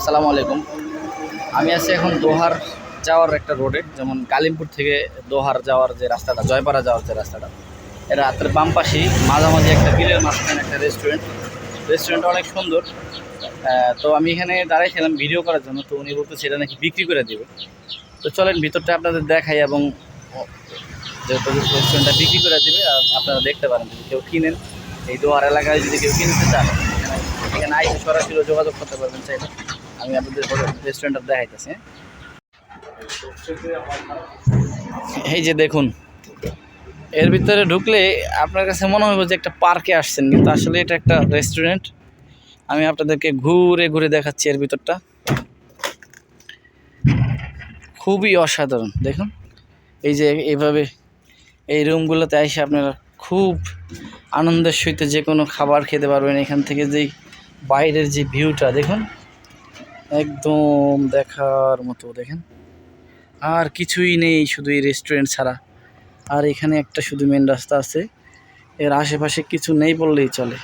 আসসালামু আলাইকুম। আমি আছি এখন দোহার যাওয়ার একটা রোডে, যেমন কালিমপুর থেকে দোহার যাওয়ার যে রাস্তাটা, জয়পাড়া যাওয়ার যে রাস্তাটা, এর রাতের বাম পাশেই মাঝামাঝি একটা বিলের মাঝখানে একটা রেস্টুরেন্ট অনেক সুন্দর। তো আমি এখানে দাঁড়াইছিলাম ভিডিও করার জন্য, তো উনি বলতে সেটা নাকি বিক্রি করে দেবে। তো চলেন ভিতরটা আপনাদের দেখাই, এবং যেহেতু রেস্টুরেন্টটা বিক্রি করে দেবে আর আপনারা দেখতে পারেন, যদি কেউ কিনেন এই দোহার এলাকায়, যদি কেউ কিনতে চান এখানে আইসে সরাসরি যোগাযোগ করতে পারবেন চাইলে। আমি আপনাদের রেস্টুরেন্টটা দেখাইতেছি। এই যে দেখুন, এর ভিতরে ঢুকলে আপনার কাছে মনে হবে যে একটা পার্কে আসছেন, কিন্তু আসলে এটা একটা রেস্টুরেন্ট। আমি আপনাদেরকে ঘুরে ঘুরে দেখাচ্ছি। এর ভিতরটা খুবই অসাধারণ। দেখুন, এই যে এইভাবে এই রুমগুলোতে এসে আপনারা খুব আনন্দের সহিত যে কোনো খাবার খেতে পারবেন। এখান থেকে যেই বাইরের যে ভিউটা দেখুন, একদম দেখার মতো। দেখেন, আর কিছুই নেই, শুধু এই রেস্টুরেন্ট ছাড়া। আর এখানে একটা শুধু মেন রাস্তা আছে, এর আশেপাশে কিছু নেই বললেই চলে।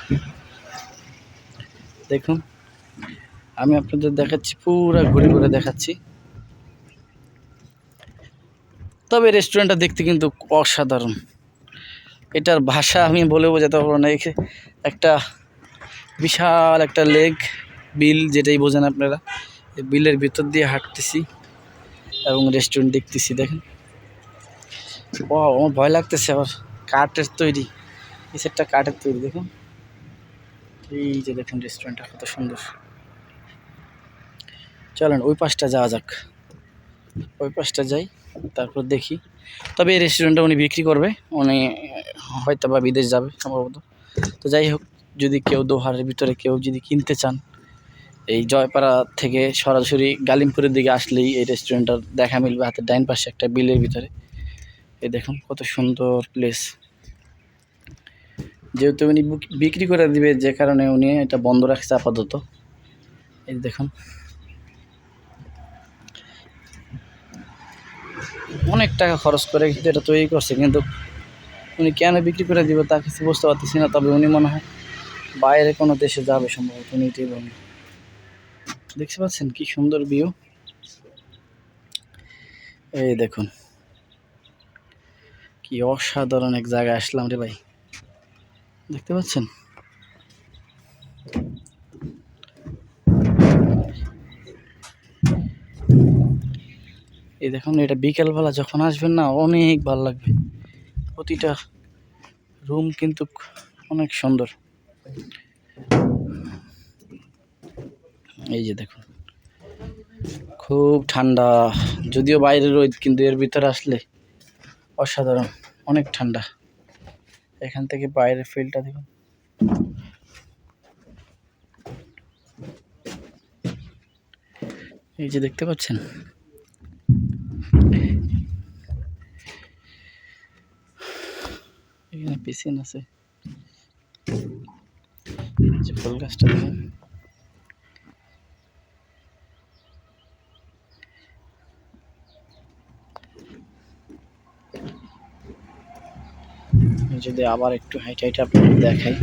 দেখুন, আমি আপনাদের দেখাচ্ছি, পুরো ঘুরে ঘুরে দেখাচ্ছি। তবে রেস্টুরেন্টটা দেখতে কিন্তু অসাধারণ। এটার ভাষা আমি বলে বোঝাতে পারবো না। একটা বিশাল একটা লেক, বিল যেটাই বোঝেন আপনারা। এই বিলের ভিতর দিয়ে হাঁটতেছি এবং রেস্টুরেন্ট দেখতেছি। দেখেন, আমার ভয় লাগতেছে। আবার কাঠের তৈরি, এই সেটটা কাঠের তৈরি। দেখুন, এই যে দেখুন রেস্টুরেন্টটা কত সুন্দর। চলেন ওই পাশটা যাওয়া যাক, ওই পাশটা যাই, তারপর দেখি। তবে এই রেস্টুরেন্টটা উনি বিক্রি করবে, উনি হয়তো বা বিদেশ যাবে সম্ভবত। তো যাই হোক, যদি কেউ দোহারের ভিতরে কেউ যদি কিনতে চান, এই জয়পাড়া থেকে সরাসরি গালিমপুরের দিকে আসলেই এই রেস্টুরেন্টটার দেখা মিলবে। হাতের ডাইন পাশে একটা বিলের ভিতরে। এই দেখুন কত সুন্দর প্লেস। যেহেতু উনি বিক্রি করে দিবে, যে কারণে উনি এটা বন্ধ রাখছে আপাতত। এই দেখুন, অনেক টাকা খরচ করে কিন্তু এটা তৈরি করছে, কিন্তু উনি কেন বিক্রি করে দিবে তা কিছু বুঝতে পারতেছি না। তবে উনি মনে হয় বাইরে কোনো দেশে যাবে সম্ভবত, উনি এটাই বলেন। দেখতে পাচ্ছেন কি সুন্দর ভিউ। এই দেখুন, কি অসাধারণ এক জায়গায় আসলাম রে ভাই। দেখতে পাচ্ছেন, এই দেখুন, এটা বিকেলবেলা যখন আসবেন না, অনেক ভালো লাগবে। প্রতিটা রুম কিন্তু অনেক সুন্দর। এই যে দেখুন, খুব ঠান্ডা, যদিও বাইরে রোদ, কিন্তু এর ভিতরে আসলে অসাধারণ, অনেক ঠান্ডা। এখান থেকে বাইরের ফিলটা দেখুন। এই যে দেখতে পাচ্ছেন, এখানে পিসিন আছে, যে ফুল গাছটা দেখুন। যদি আবার একটু হাইট আপনাদের দেখাই,